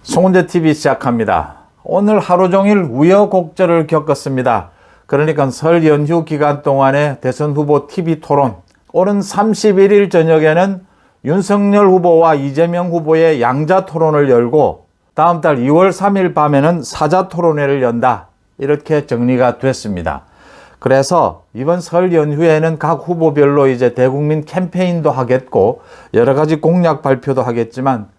송은재 TV 시작합니다. 오늘 하루 종일 우여곡절을 겪었습니다. 그러니까 설 연휴 기간 동안에 대선 후보 TV 토론, 오는 31일 저녁에는 윤석열 후보와 이재명 후보의 양자 토론을 열고 다음 달 2월 3일 밤에는 사자 토론회를 연다. 이렇게 정리가 됐습니다. 그래서 이번 설 연휴에는 각 후보별로 이제 대국민 캠페인도 하겠고 여러 가지 공약 발표도 하겠지만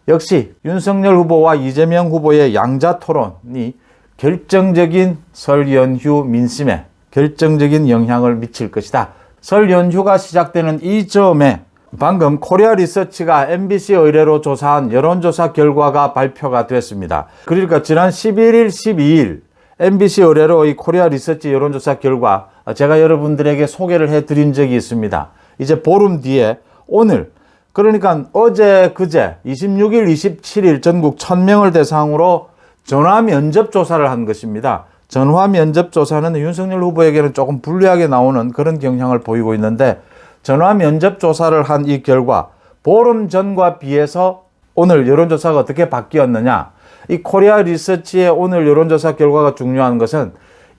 역시 윤석열 후보와 이재명 후보의 양자 토론이 결정적인 설 연휴 민심에 결정적인 영향을 미칠 것이다. 설 연휴가 시작되는 이 점에 방금 코리아 리서치가 MBC 의뢰로 조사한 여론조사 결과가 발표가 됐습니다. 그러니까 지난 11일, 12일 MBC 의뢰로 이 코리아 리서치 여론조사 결과 제가 여러분들에게 소개를 해드린 적이 있습니다. 이제 보름 뒤에 오늘, 그러니까 어제 그제 26일, 27일 전국 1000명을 대상으로 전화 면접 조사를 한 것입니다. 전화 면접 조사는 윤석열 후보에게는 조금 불리하게 나오는 그런 경향을 보이고 있는데, 전화 면접 조사를 한 이 결과 보름 전과 비해서 오늘 여론조사가 어떻게 바뀌었느냐, 이 코리아 리서치의 오늘 여론조사 결과가 중요한 것은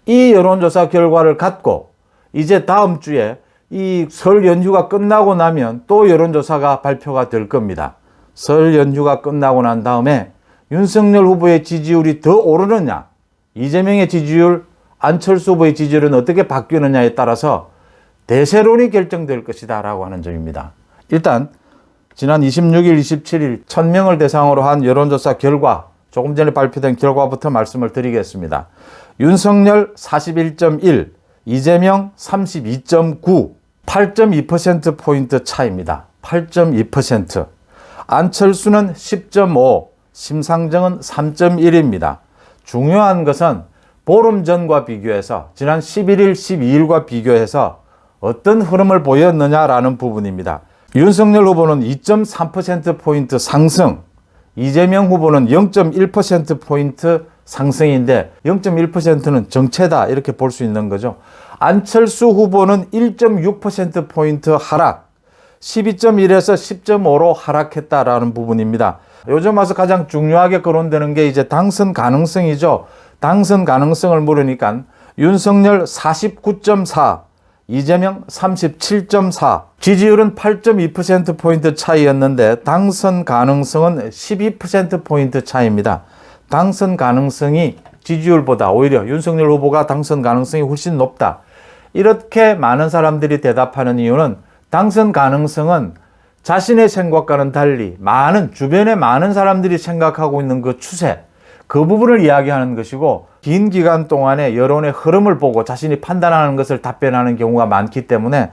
이 여론조사 결과를 갖고 이제 다음 주에 이 설 연휴가 끝나고 나면 또 여론조사가 발표가 될 겁니다. 설 연휴가 끝나고 난 다음에 윤석열 후보의 지지율이 더 오르느냐, 이재명의 지지율, 안철수 후보의 지지율은 어떻게 바뀌느냐에 따라서 대세론이 결정될 것이다 라고 하는 점입니다. 일단 지난 26일, 27일 1000명을 대상으로 한 여론조사 결과, 조금 전에 발표된 결과부터 말씀을 드리겠습니다. 윤석열 41.1, 이재명 32.9, 8.2%포인트 차이입니다. 8.2%. 안철수는 10.5, 심상정은 3.1입니다. 중요한 것은 보름 전과 비교해서 지난 11일, 12일과 비교해서 어떤 흐름을 보였느냐라는 부분입니다. 윤석열 후보는 2.3%포인트 상승, 이재명 후보는 0.1%포인트 상승인데 0.1%는 정체다 이렇게 볼 수 있는 거죠. 안철수 후보는 1.6%포인트 하락, 12.1에서 10.5로 하락했다라는 부분입니다. 요즘 와서 가장 중요하게 거론되는 게 이제 당선 가능성이죠. 당선 가능성을 물으니까 윤석열 49.4, 이재명 37.4, 지지율은 8.2%포인트 차이였는데 당선 가능성은 12%포인트 차이입니다. 당선 가능성이 지지율보다 오히려 윤석열 후보가 당선 가능성이 훨씬 높다. 이렇게 많은 사람들이 대답하는 이유는 당선 가능성은 자신의 생각과는 달리 주변에 많은 사람들이 생각하고 있는 그 추세, 그 부분을 이야기하는 것이고, 긴 기간 동안의 여론의 흐름을 보고 자신이 판단하는 것을 답변하는 경우가 많기 때문에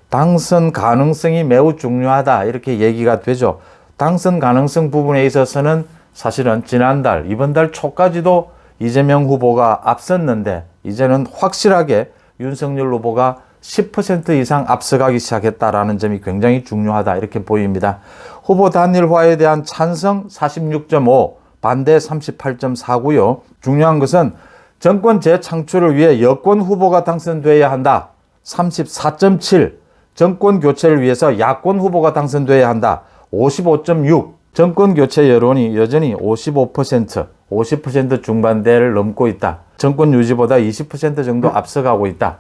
당선 가능성이 매우 중요하다 이렇게 얘기가 되죠. 당선 가능성 부분에 있어서는 사실은 지난달, 이번 달 초까지도 이재명 후보가 앞섰는데 이제는 확실하게 윤석열 후보가 10% 이상 앞서가기 시작했다라는 점이 굉장히 중요하다 이렇게 보입니다. 후보 단일화에 대한 찬성 46.5, 반대 38.4고요. 중요한 것은 정권 재창출을 위해 여권 후보가 당선돼야 한다. 34.7. 정권 교체를 위해서 야권 후보가 당선돼야 한다. 55.6. 정권 교체 여론이 여전히 55%, 50% 중반대를 넘고 있다. 정권 유지보다 20% 정도 앞서가고 있다.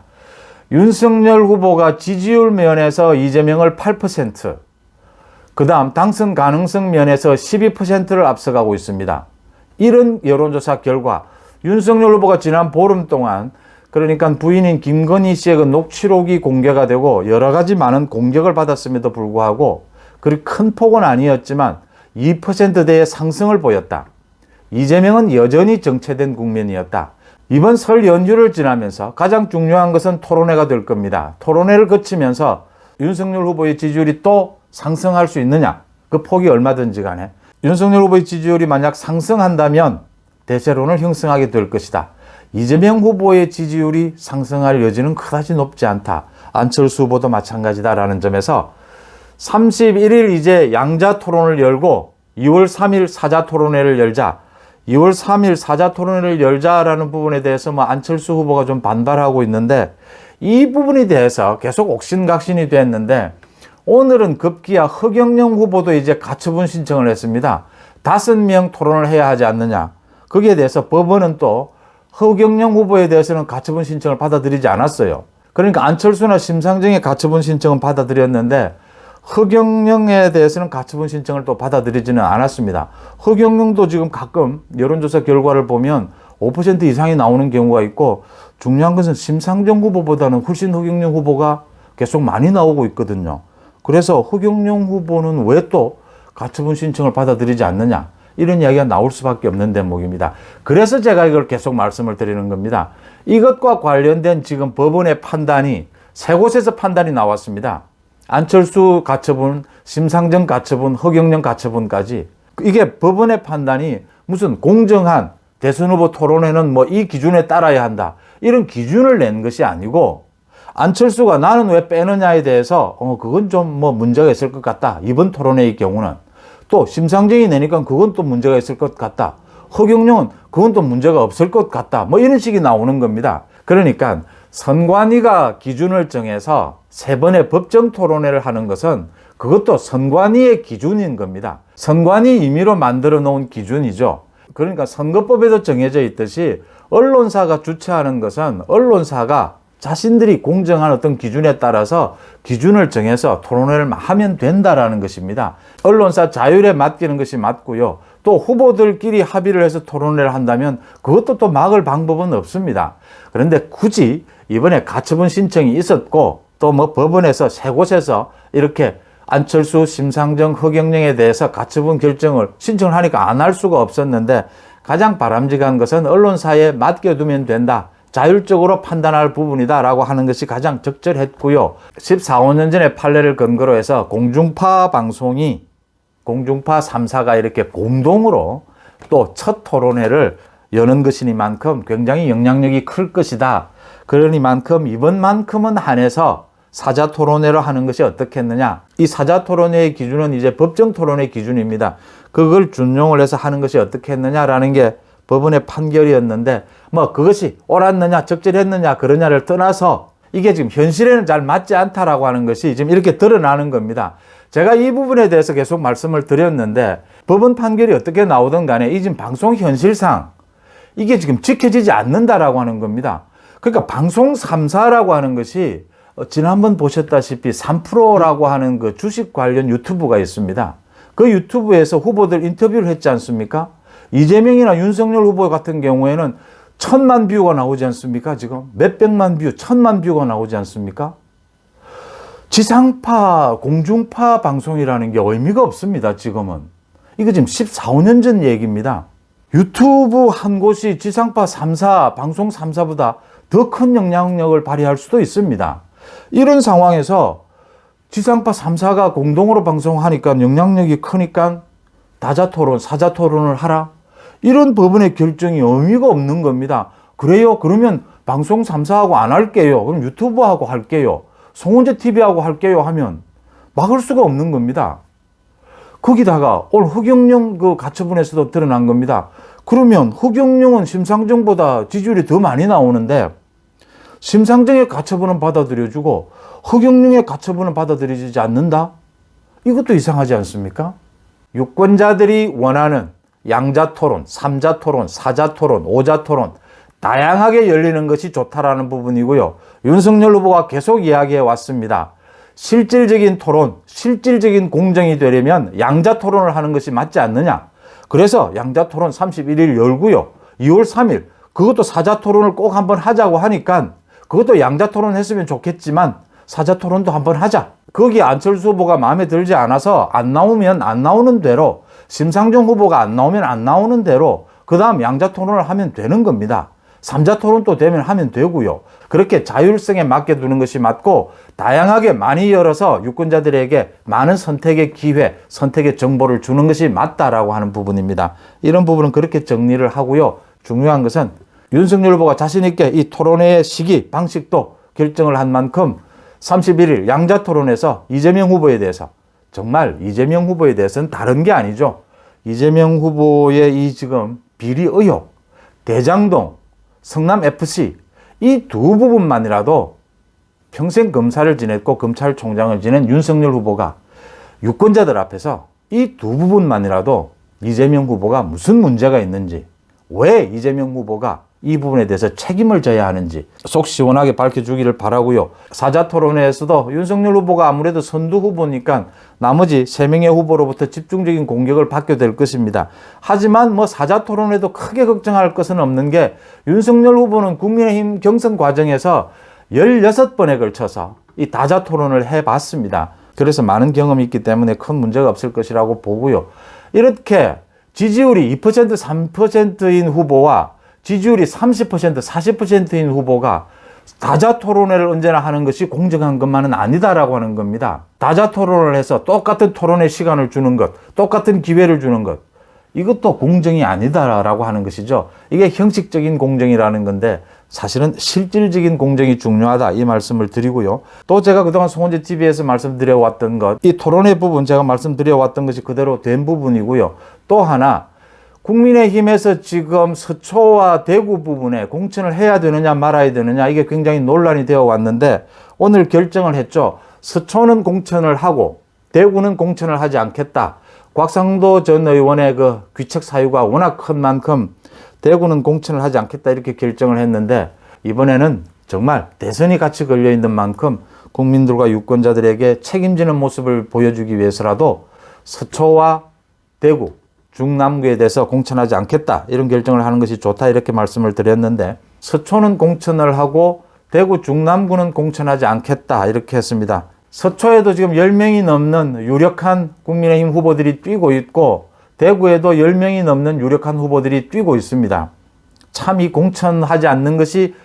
윤석열 후보가 지지율 면에서 이재명을 8%, 그 다음 당선 가능성 면에서 12%를 앞서가고 있습니다. 이런 여론조사 결과, 윤석열 후보가 지난 보름 동안 그러니까 부인인 김건희 씨의 그 녹취록이 공개가 되고 여러 가지 많은 공격을 받았음에도 불구하고 그리 큰 폭은 아니었지만 2%대의 상승을 보였다. 이재명은 여전히 정체된 국면이었다. 이번 설 연휴를 지나면서 가장 중요한 것은 토론회가 될 겁니다. 토론회를 거치면서 윤석열 후보의 지지율이 또 상승할 수 있느냐, 그 폭이 얼마든지 간에 윤석열 후보의 지지율이 만약 상승한다면 대세론을 형성하게 될 것이다. 이재명 후보의 지지율이 상승할 여지는 그다지 높지 않다. 안철수 후보도 마찬가지다라는 점에서 31일 이제 양자 토론을 열고 2월 3일 사자 토론회를 열자. 2월 3일 사자 토론회를 열자라는 부분에 대해서 안철수 후보가 좀 반발하고 있는데, 이 부분에 대해서 계속 옥신각신이 됐는데 오늘은 급기야 허경영 후보도 이제 가처분 신청을 했습니다. 5명 토론을 해야 하지 않느냐. 거기에 대해서 법원은 또 허경영 후보에 대해서는 가처분 신청을 받아들이지 않았어요. 그러니까 안철수나 심상정의 가처분 신청은 받아들였는데 허경영에 대해서는 가처분 신청을 또 받아들이지는 않았습니다. 허경영도 지금 가끔 여론조사 결과를 보면 5% 이상이 나오는 경우가 있고, 중요한 것은 심상정 후보보다는 훨씬 허경영 후보가 계속 많이 나오고 있거든요. 그래서 허경영 후보는 왜 또 가처분 신청을 받아들이지 않느냐, 이런 이야기가 나올 수밖에 없는 대목입니다. 그래서 제가 이걸 계속 말씀을 드리는 겁니다. 이것과 관련된 지금 법원의 판단이 세 곳에서 판단이 나왔습니다. 안철수 가처분, 심상정 가처분, 허경영 가처분까지. 이게 법원의 판단이 무슨 공정한 대선 후보 토론회는 뭐 이 기준에 따라야 한다, 이런 기준을 낸 것이 아니고, 안철수가 나는 왜 빼느냐에 대해서 그건 좀 뭐 문제가 있을 것 같다, 이번 토론회의 경우는. 또 심상정이 내니까 그건 또 문제가 있을 것 같다, 허경영은 그건 또 문제가 없을 것 같다, 뭐 이런 식이 나오는 겁니다. 그러니까 선관위가 기준을 정해서 세 번의 법정 토론회를 하는 것은 그것도 선관위의 기준인 겁니다. 선관위 임의로 만들어 놓은 기준이죠. 그러니까 선거법에도 정해져 있듯이 언론사가 주최하는 것은 언론사가 자신들이 공정한 어떤 기준에 따라서 기준을 정해서 토론회를 하면 된다라는 것입니다. 언론사 자율에 맡기는 것이 맞고요. 또 후보들끼리 합의를 해서 토론회를 한다면 그것도 또 막을 방법은 없습니다. 그런데 굳이 이번에 가처분 신청이 있었고, 또 뭐 법원에서 세 곳에서 이렇게 안철수, 심상정, 허경영에 대해서 가처분 결정을 신청을 하니까 안 할 수가 없었는데, 가장 바람직한 것은 언론사에 맡겨두면 된다, 자율적으로 판단할 부분이다라고 하는 것이 가장 적절했고요. 14, 15년 전에 판례를 근거로 해서 공중파 방송이, 공중파 3사가 이렇게 공동으로 또 첫 토론회를 여는 것이니만큼 굉장히 영향력이 클 것이다. 그러니만큼 이번만큼은 한해서 사자 토론회를 하는 것이 어떻겠느냐. 이 사자 토론회의 기준은 이제 법정 토론회 기준입니다. 그걸 준용을 해서 하는 것이 어떻겠느냐라는 게 법원의 판결이었는데, 뭐 그것이 옳았느냐 적절했느냐 그러냐를 떠나서 이게 지금 현실에는 잘 맞지 않다라고 하는 것이 지금 이렇게 드러나는 겁니다. 제가 이 부분에 대해서 계속 말씀을 드렸는데, 법원 판결이 어떻게 나오든 간에 이 지금 방송 현실상 이게 지금 지켜지지 않는다라고 하는 겁니다. 그러니까 방송 3사라고 하는 것이 지난번 보셨다시피 3프로라고 하는 그 주식 관련 유튜브가 있습니다. 그 유튜브에서 후보들 인터뷰를 했지 않습니까? 이재명이나 윤석열 후보 같은 경우에는 1000만 뷰가 나오지 않습니까? 지금 몇백만 뷰, 1000만 뷰가 나오지 않습니까? 지상파, 공중파 방송이라는 게 의미가 없습니다. 지금은. 이거 지금 14, 15년 전 얘기입니다. 유튜브 한 곳이 지상파 3사, 방송 3사보다 더 큰 영향력을 발휘할 수도 있습니다. 이런 상황에서 지상파 3사가 공동으로 방송하니까 영향력이 크니까 다자토론, 사자토론을 하라? 이런 법원의 결정이 의미가 없는 겁니다. 그래요? 그러면 방송 3사하고 안 할게요. 그럼 유튜브하고 할게요. 송은재 TV하고 할게요 하면 막을 수가 없는 겁니다. 거기다가 오늘 허경영 그 가처분에서도 드러난 겁니다. 그러면 허경영은 심상정보다 지지율이 더 많이 나오는데 심상정의 가처분은 받아들여주고 허경영의 가처분은 받아들여지지 않는다? 이것도 이상하지 않습니까? 유권자들이 원하는 양자토론, 삼자토론, 사자토론, 오자토론 다양하게 열리는 것이 좋다라는 부분이고요. 윤석열 후보가 계속 이야기해 왔습니다. 실질적인 토론, 실질적인 공정이 되려면 양자토론을 하는 것이 맞지 않느냐. 그래서 양자토론 31일 열고요. 2월 3일 그것도 사자토론을 꼭 한번 하자고 하니까 그것도 양자토론 했으면 좋겠지만 사자토론도 한번 하자. 거기 안철수 후보가 마음에 들지 않아서 안 나오면 안 나오는 대로, 심상정 후보가 안 나오면 안 나오는 대로 그 다음 양자토론을 하면 되는 겁니다. 삼자토론도 되면 하면 되고요. 그렇게 자율성에 맡겨두는 것이 맞고 다양하게 많이 열어서 유권자들에게 많은 선택의 기회, 선택의 정보를 주는 것이 맞다라고 하는 부분입니다. 이런 부분은 그렇게 정리를 하고요. 중요한 것은 윤석열 후보가 자신 있게 이 토론회의 시기, 방식도 결정을 한 만큼 31일 양자토론에서 이재명 후보에 대해서, 정말 이재명 후보에 대해서는 다른 게 아니죠. 이재명 후보의 이 지금 비리 의혹, 대장동, 성남FC 이 두 부분만이라도 평생 검사를 지냈고 검찰총장을 지낸 윤석열 후보가 유권자들 앞에서 이 두 부분만이라도 이재명 후보가 무슨 문제가 있는지, 왜 이재명 후보가 이 부분에 대해서 책임을 져야 하는지 속 시원하게 밝혀주기를 바라고요. 사자토론회에서도 윤석열 후보가 아무래도 선두 후보니까 나머지 3명의 후보로부터 집중적인 공격을 받게 될 것입니다. 하지만 뭐 사자토론회도 크게 걱정할 것은 없는 게 윤석열 후보는 국민의힘 경선 과정에서 16번에 걸쳐서 이 다자토론을 해봤습니다. 그래서 많은 경험이 있기 때문에 큰 문제가 없을 것이라고 보고요. 이렇게 지지율이 2%, 3%인 후보와 지지율이 30%, 40%인 후보가 다자토론회를 언제나 하는 것이 공정한 것만은 아니다라고 하는 겁니다. 다자토론을 해서 똑같은 토론의 시간을 주는 것, 똑같은 기회를 주는 것, 이것도 공정이 아니다라고 하는 것이죠. 이게 형식적인 공정이라는 건데 사실은 실질적인 공정이 중요하다, 이 말씀을 드리고요. 또 제가 그동안 송원재 TV에서 말씀드려왔던 것, 이 토론회 부분 제가 말씀드려왔던 것이 그대로 된 부분이고요. 또 하나, 국민의힘에서 지금 서초와 대구 부분에 공천을 해야 되느냐 말아야 되느냐, 이게 굉장히 논란이 되어 왔는데 오늘 결정을 했죠. 서초는 공천을 하고 대구는 공천을 하지 않겠다. 곽상도 전 의원의 그 귀책 사유가 워낙 큰 만큼 대구는 공천을 하지 않겠다, 이렇게 결정을 했는데 이번에는 정말 대선이 같이 걸려 있는 만큼 국민들과 유권자들에게 책임지는 모습을 보여주기 위해서라도 서초와 대구, 중남구에 대해서 공천하지 않겠다, 이런 결정을 하는 것이 좋다, 이렇게 말씀을 드렸는데 서초는 공천을 하고 대구 중남구는 공천하지 않겠다, 이렇게 했습니다. 서초에도 지금 10명이 넘는 유력한 국민의힘 후보들이 뛰고 있고 대구에도 10명이 넘는 유력한 후보들이 뛰고 있습니다. 참 이 공천하지 않는 것이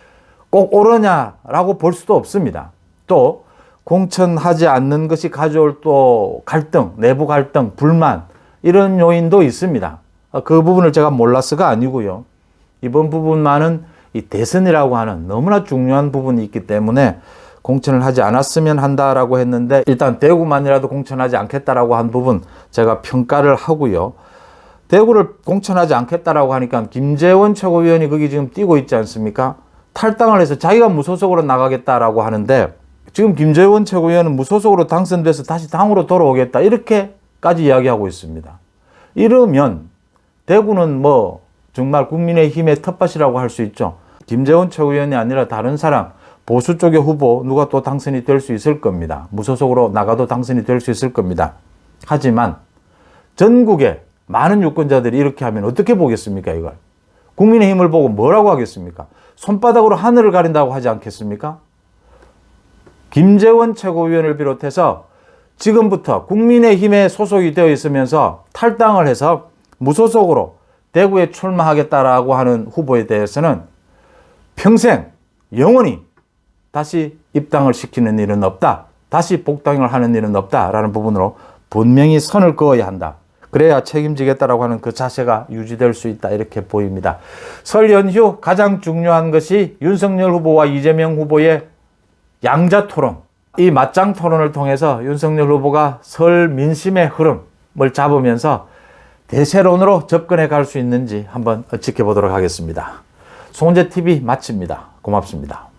꼭 옳으냐라고 볼 수도 없습니다. 또 공천하지 않는 것이 가져올 또 갈등, 내부 갈등, 불만, 이런 요인도 있습니다. 그 부분을 제가 몰라서가 아니고요. 이번 부분만은 이 대선이라고 하는 너무나 중요한 부분이 있기 때문에 공천을 하지 않았으면 한다라고 했는데 일단 대구만이라도 공천하지 않겠다라고 한 부분 제가 평가를 하고요. 대구를 공천하지 않겠다라고 하니까 김재원 최고위원이 거기 지금 뛰고 있지 않습니까? 탈당을 해서 자기가 무소속으로 나가겠다라고 하는데 지금 김재원 최고위원은 무소속으로 당선돼서 다시 당으로 돌아오겠다, 이렇게까지 이야기하고 있습니다. 이러면 대구는 뭐 정말 국민의힘의 텃밭이라고 할 수 있죠. 김재원 최고위원이 아니라 다른 사람, 보수 쪽의 후보 누가 또 당선이 될 수 있을 겁니다. 무소속으로 나가도 당선이 될 수 있을 겁니다. 하지만 전국의 많은 유권자들이 이렇게 하면 어떻게 보겠습니까, 이걸? 국민의힘을 보고 뭐라고 하겠습니까? 손바닥으로 하늘을 가린다고 하지 않겠습니까? 김재원 최고위원을 비롯해서 지금부터 국민의힘에 소속이 되어 있으면서 탈당을 해서 무소속으로 대구에 출마하겠다라고 하는 후보에 대해서는 평생 영원히 다시 입당을 시키는 일은 없다, 다시 복당을 하는 일은 없다라는 부분으로 분명히 선을 그어야 한다. 그래야 책임지겠다라고 하는 그 자세가 유지될 수 있다, 이렇게 보입니다. 설 연휴 가장 중요한 것이 윤석열 후보와 이재명 후보의 양자 토론, 이 맞짱 토론을 통해서 윤석열 후보가 설 민심의 흐름을 잡으면서 대세론으로 접근해 갈 수 있는지 한번 지켜보도록 하겠습니다. 송원재 TV 마칩니다. 고맙습니다.